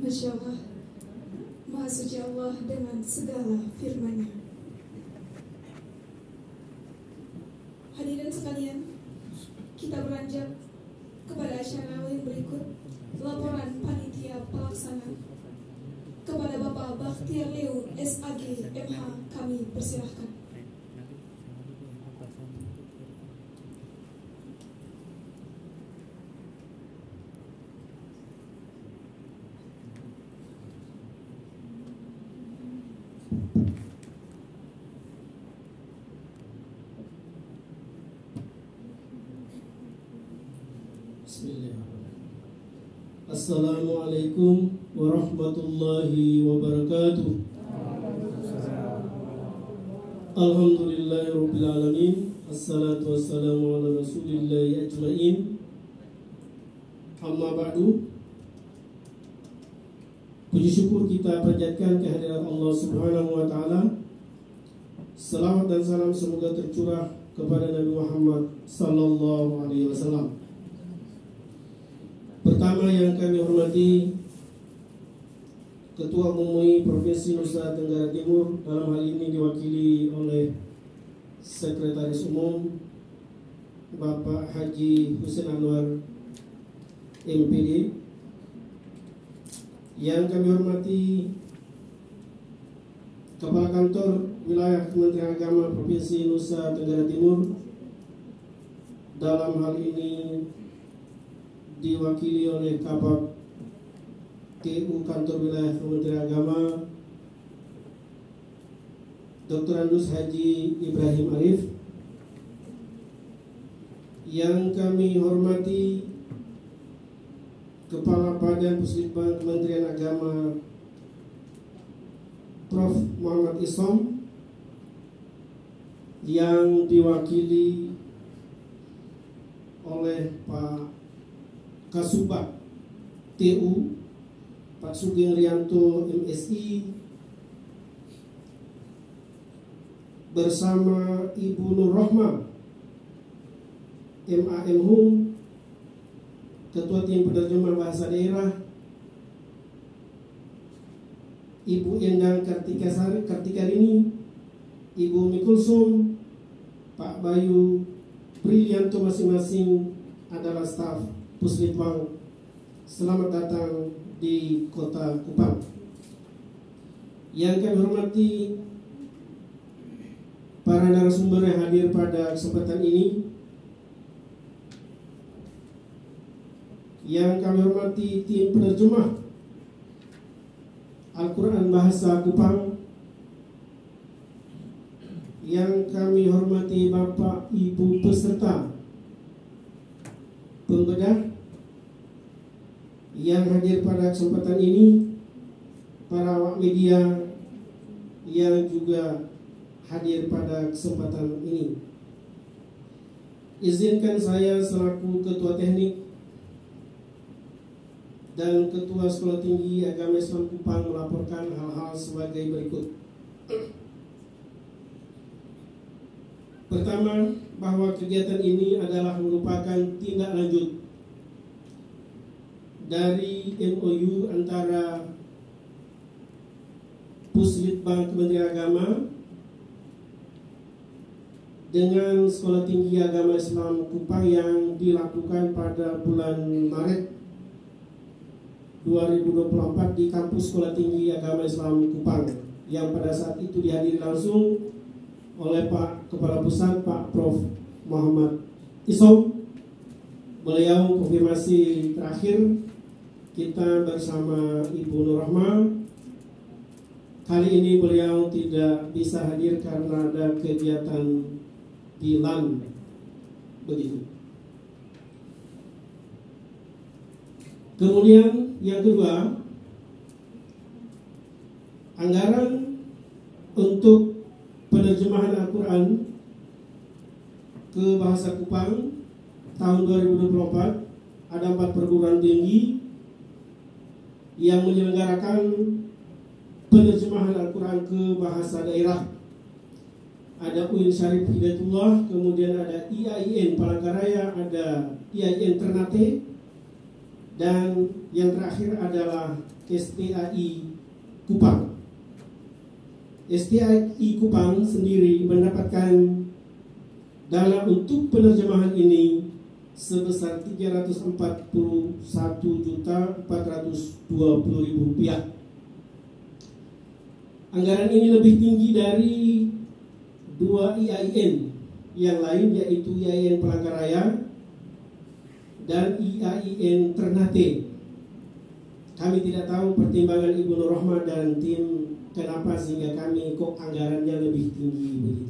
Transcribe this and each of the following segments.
Masya Allah, Maha Suci Allah dengan segala firman-Nya. Hadirin sekalian, kita beranjak kepada acara yang berikut. Laporan panitia pelaksana kepada Bapak Bakhtiar Leo SAG MH kami persilahkan. Assalamualaikum warahmatullahi wabarakatuh. Alhamdulillahirabbil alamin. Assalatu wassalamu ala rasulillahi ajmain. Amma ba'du. Puji syukur kita panjatkan kehadirat Allah Subhanahu wa taala. Salawat dan salam semoga tercurah kepada Nabi Muhammad sallallahu alaihi wasallam. Pertama yang kami hormati Ketua MUI Provinsi Nusa Tenggara Timur, dalam hal ini diwakili oleh Sekretaris Umum Bapak Haji Husein Anwar MPD. Yang kami hormati Kepala Kantor Wilayah Kementerian Agama Provinsi Nusa Tenggara Timur, dalam hal ini diwakili oleh Kabak TU Kantor Wilayah Kementerian Agama Dr. Andus Haji Ibrahim Arif. Yang kami hormati Kepala Badan Puslitbang Kementerian Agama Prof. Muhammad Isom, yang diwakili oleh Pak Kasubag TU Pak Sugeng Rianto MSI, bersama Ibu Nur Rohmah MAM Hum, Ketua Tim Penerjemah Bahasa Daerah, Ibu Endang Kartikarini, Ibu Mikulsum, Pak Bayu Brilianto, masing-masing adalah staf Puslitbang. Selamat datang di Kota Kupang. Yang kami hormati para narasumber yang hadir pada kesempatan ini, yang kami hormati tim penerjemah Al-Quran Bahasa Kupang, yang kami hormati Bapak Ibu peserta pembedah yang hadir pada kesempatan ini, para awak media yang juga hadir pada kesempatan ini. Izinkan saya selaku Ketua Teknik dan Ketua Sekolah Tinggi Agama Islam Kupang melaporkan hal-hal sebagai berikut. Pertama, bahwa kegiatan ini adalah merupakan tindak lanjut dari MOU antara Puslitbang Kementerian Agama dengan Sekolah Tinggi Agama Islam Kupang yang dilakukan pada bulan Maret 2024 di kampus Sekolah Tinggi Agama Islam Kupang, yang pada saat itu dihadiri langsung oleh Pak Kepala Pusat, Pak Prof. Muhammad Isom. Beliau konfirmasi terakhir kita bersama Ibu Nur Rohmah. Kali ini beliau tidak bisa hadir karena ada kegiatan di LAN. Begitu. Kemudian yang kedua, anggaran untuk penerjemahan Al-Quran ke bahasa Kupang tahun 2024 ada 4 perguruan tinggi yang menyelenggarakan penerjemahan Al-Quran ke bahasa daerah. Ada UIN Syarif Hidayatullah, kemudian ada IAIN Palangkaraya, ada IAIN Ternate, dan yang terakhir adalah STAI Kupang. STAI Kupang sendiri mendapatkan dana untuk penerjemahan ini sebesar Rp341.420.000. Anggaran ini lebih tinggi dari 2 IAIN yang lain, yaitu IAIN Palangkaraya dan IAIN Ternate. Kami tidak tahu pertimbangan Ibu Nur Rohmah dan tim kenapa sehingga kami kok anggarannya lebih tinggi begitu.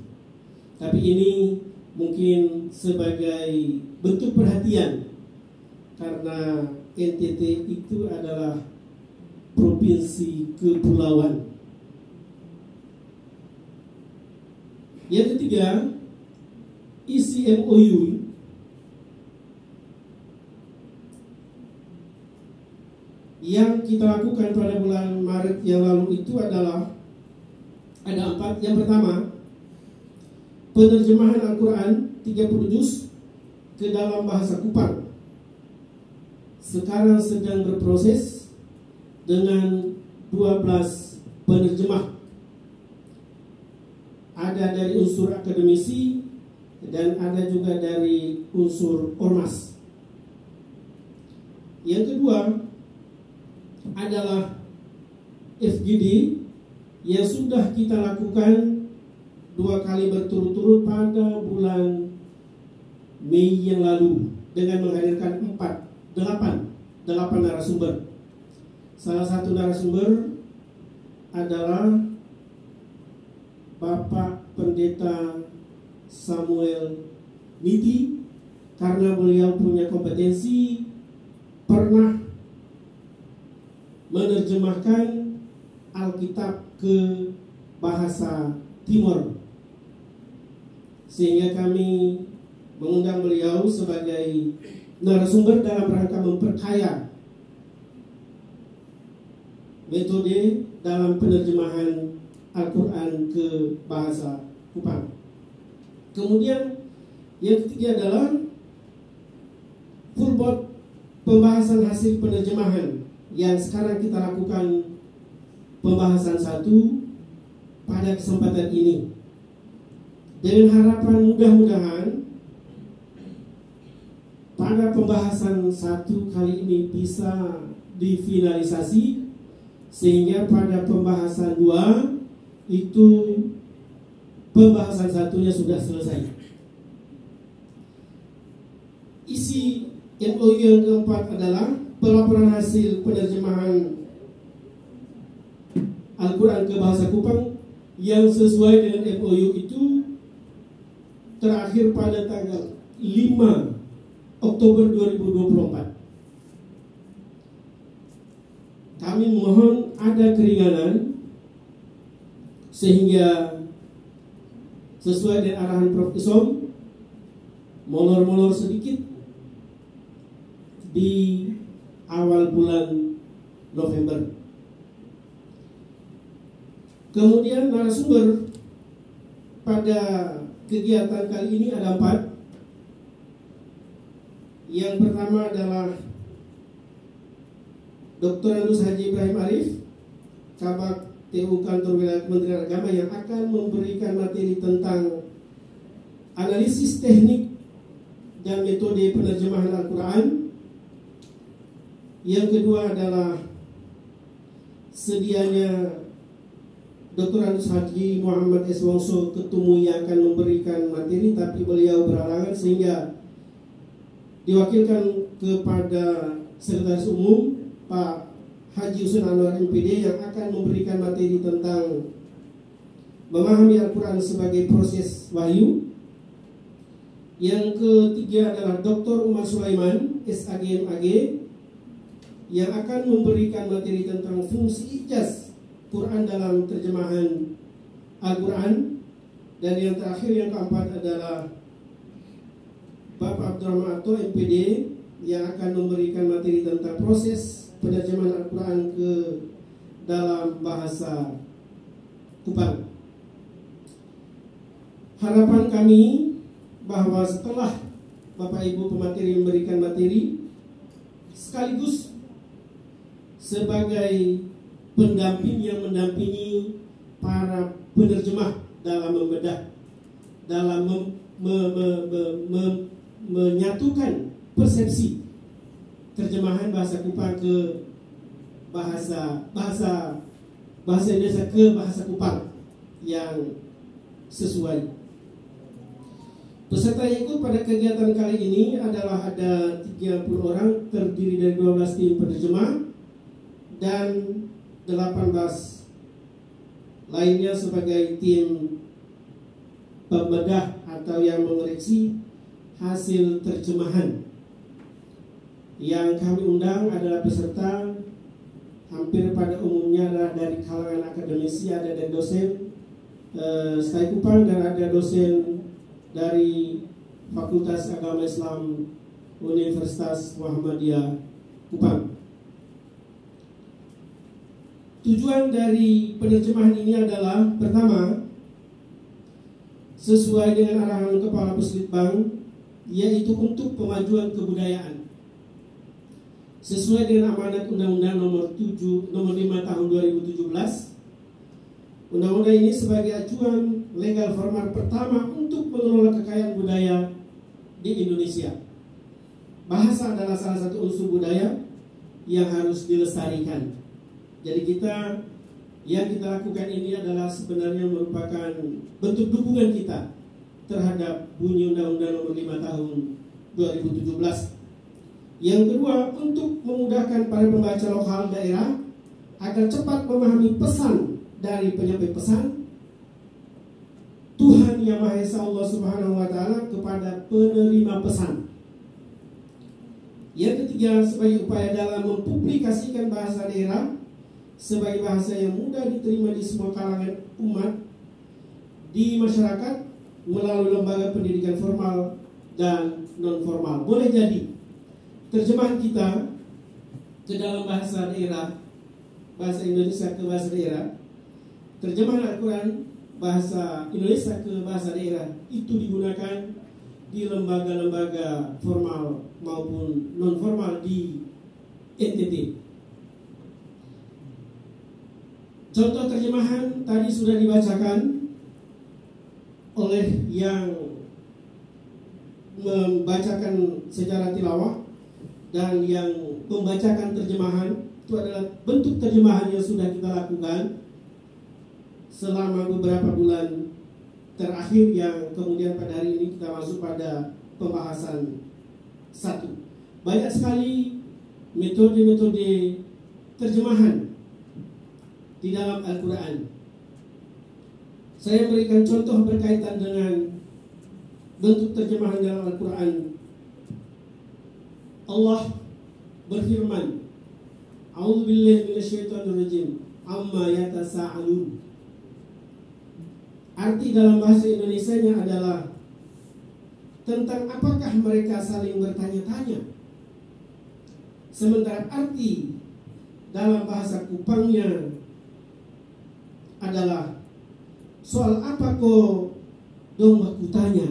Tapi ini mungkin sebagai bentuk perhatian karena NTT itu adalah provinsi kepulauan. Yang ketiga, isi MOU yang kita lakukan pada bulan Maret yang lalu itu adalah ada 4. Yang pertama, penerjemahan Al-Quran 30 juz ke dalam bahasa Kupang. Sekarang sedang berproses dengan 12 penerjemah. Ada dari unsur akademisi dan ada juga dari unsur ormas. Yang kedua adalah FGD yang sudah kita lakukan 2 kali berturut-turut pada bulan Mei yang lalu dengan menghadirkan 8 narasumber. Salah satu narasumber adalah Bapak Pendeta Samuel Niti, karena beliau punya kompetensi, pernah menerjemahkan Alkitab ke bahasa Timor, sehingga kami mengundang beliau sebagai narasumber dalam rangka memperkaya metode dalam penerjemahan Al-Quran ke bahasa Kupang. Kemudian yang ketiga adalah fullboard pembahasan hasil penerjemahan yang sekarang kita lakukan pembahasan 1 pada kesempatan ini, dengan harapan mudah-mudahan pada pembahasan 1 kali ini bisa difinalisasi, sehingga pada pembahasan 2 itu pembahasan 1-nya sudah selesai. Isi MOU yang keempat adalah pelaporan hasil penerjemahan Al-Quran ke bahasa Kupang yang sesuai dengan MOU itu terakhir pada tanggal 5 Oktober 2024. Kami mohon ada keringanan sehingga sesuai dengan arahan Prof. Isom, molor-molor sedikit di awal bulan November. Kemudian narasumber pada kegiatan kali ini ada 4. Yang pertama adalah Dr. Andus Haji Ibrahim Arif, Kabak TU Kantor Wilayah Kementerian Agama, yang akan memberikan materi tentang analisis teknik dan metode penerjemahan Al-Quran. Yang kedua adalah sedianya Dr. Andus Haji Muhammad S. Wongso Ketumu yang akan memberikan materi, tapi beliau berhalangan sehingga diwakilkan kepada Sekretaris Umum Pak Haji Husain Anwar MPD yang akan memberikan materi tentang memahami Al-Quran sebagai proses wahyu. Yang ketiga adalah Dr. Umar Sulaiman SAG MAG yang akan memberikan materi tentang fungsi ijaz Quran dalam terjemahan Al-Quran. Dan yang terakhir, yang keempat adalah Bapak Abdurrahman Atto MPD yang akan memberikan materi tentang proses penerjemahan Al-Quran ke dalam bahasa Kupang. Harapan kami bahwa setelah Bapak Ibu pemateri memberikan materi, sekaligus sebagai pendamping yang mendampingi para penerjemah dalam membedah, dalam menyatukan persepsi terjemahan bahasa Kupang ke bahasa Indonesia ke bahasa Kupang yang sesuai. Peserta yang ikut pada kegiatan kali ini adalah ada 30 orang, terdiri dari 12 tim penerjemah dan 18 lainnya sebagai tim pembedah atau yang mengoreksi hasil terjemahan. Yang kami undang adalah peserta hampir pada umumnya adalah dari kalangan akademisi, ada dari dosen STAI Kupang dan ada dosen dari Fakultas Agama Islam Universitas Muhammadiyah Kupang. Tujuan dari penerjemahan ini adalah pertama, sesuai dengan arahan Kepala Puslitbang, yaitu untuk pemajuan kebudayaan. Sesuai dengan amanat Undang-Undang nomor 5 tahun 2017, undang-undang ini sebagai acuan legal formal pertama untuk mengelola kekayaan budaya di Indonesia. Bahasa adalah salah satu unsur budaya yang harus dilestarikan. Jadi yang kita lakukan ini adalah sebenarnya merupakan bentuk dukungan kita terhadap bunyi Undang-Undang nomor 5 tahun 2017. Yang kedua, untuk memudahkan para pembaca lokal daerah agar cepat memahami pesan dari penyampai pesan Tuhan Yang Maha Esa Allah Subhanahu wa Ta'ala kepada penerima pesan. Yang ketiga, sebagai upaya dalam mempublikasikan bahasa daerah sebagai bahasa yang mudah diterima di semua kalangan umat di masyarakat melalui lembaga pendidikan formal dan non formal. Boleh jadi terjemahan kita ke dalam bahasa daerah, bahasa Indonesia ke bahasa daerah, terjemahan Al-Quran bahasa Indonesia ke bahasa daerah itu digunakan di lembaga-lembaga formal maupun non formal di NTT. Contoh terjemahan tadi sudah dibacakan oleh yang membacakan secara tilawah, dan yang membacakan terjemahan itu adalah bentuk terjemahan yang sudah kita lakukan selama beberapa bulan terakhir, yang kemudian pada hari ini kita masuk pada pembahasan 1. Banyak sekali metode-metode terjemahan di dalam Al-Quran. Saya berikan contoh berkaitan dengan bentuk terjemahan dalam Al-Quran. Allah berfirman, A'udzubillahi minasyaitonirrajim, amma yatasa'alun. Arti dalam bahasa Indonesianya adalah tentang apakah mereka saling bertanya-tanya. Sementara arti dalam bahasa Kupangnya adalah soal apa ko dong baku tanya.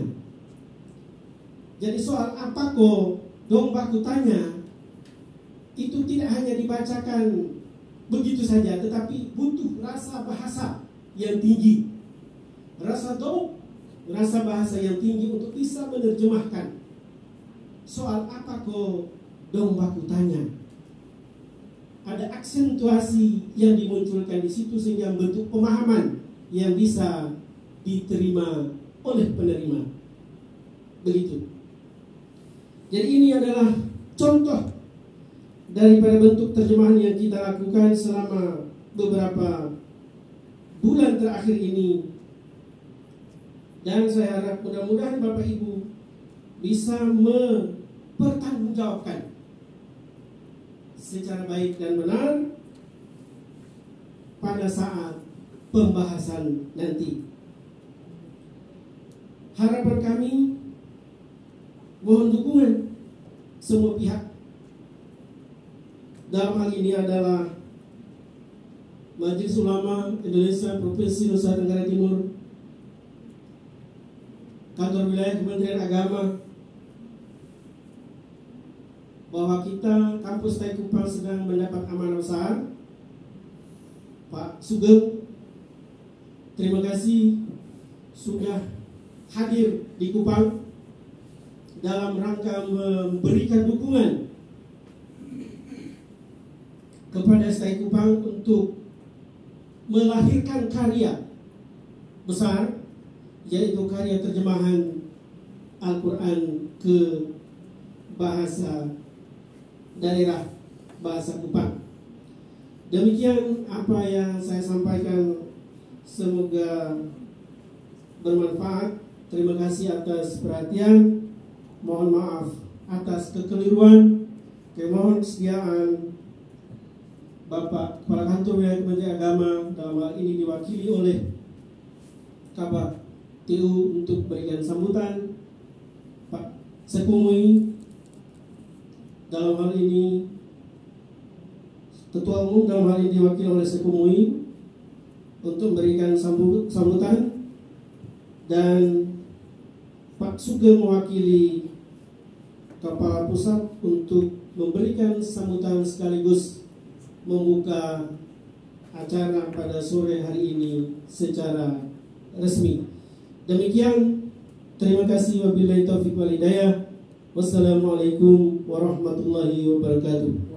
Jadi soal apa ko dong baku tanya itu tidak hanya dibacakan begitu saja, tetapi butuh rasa bahasa yang tinggi, rasa bahasa yang tinggi untuk bisa menerjemahkan soal apa ko dong baku tanya. Ada aksentuasi yang dimunculkan di situ sehingga bentuk pemahaman yang bisa diterima oleh penerima. Begitu. Jadi ini adalah contoh daripada bentuk terjemahan yang kita lakukan selama beberapa bulan terakhir ini. Dan saya harap mudah-mudahan Bapak Ibu bisa mempertanggungjawabkan secara baik dan benar pada saat pembahasan nanti. Harapan kami, mohon dukungan semua pihak. Dalam hal ini adalah Majelis Ulama Indonesia Provinsi Nusa Tenggara Timur, Kantor Wilayah Kementerian Agama, bahwa kita kampus TAI Kupang sedang mendapat amanah besar. Pak Sugeng, terima kasih sudah hadir di Kupang dalam rangka memberikan dukungan kepada TAI Kupang untuk melahirkan karya besar, yaitu karya terjemahan Al-Quran ke bahasa daerah, bahasa Kupang. Demikian apa yang saya sampaikan, semoga bermanfaat. Terima kasih atas perhatian. Mohon maaf atas kekeliruan. Mohon kesediaan Bapak Kepala Kantor Wilayah Kementerian Agama dalam hal ini diwakili oleh Kabak TU untuk berikan sambutan. Pak Sekumui dalam hal ini, Ketua Umum dalam hal ini diwakili oleh Sekumui untuk memberikan sambutan, dan Pak Sugeng mewakili Kepala Pusat untuk memberikan sambutan sekaligus membuka acara pada sore hari ini secara resmi. Demikian, terima kasih, wabillahi taufiq wal hidayah. Wassalamualaikum warahmatullahi wabarakatuh.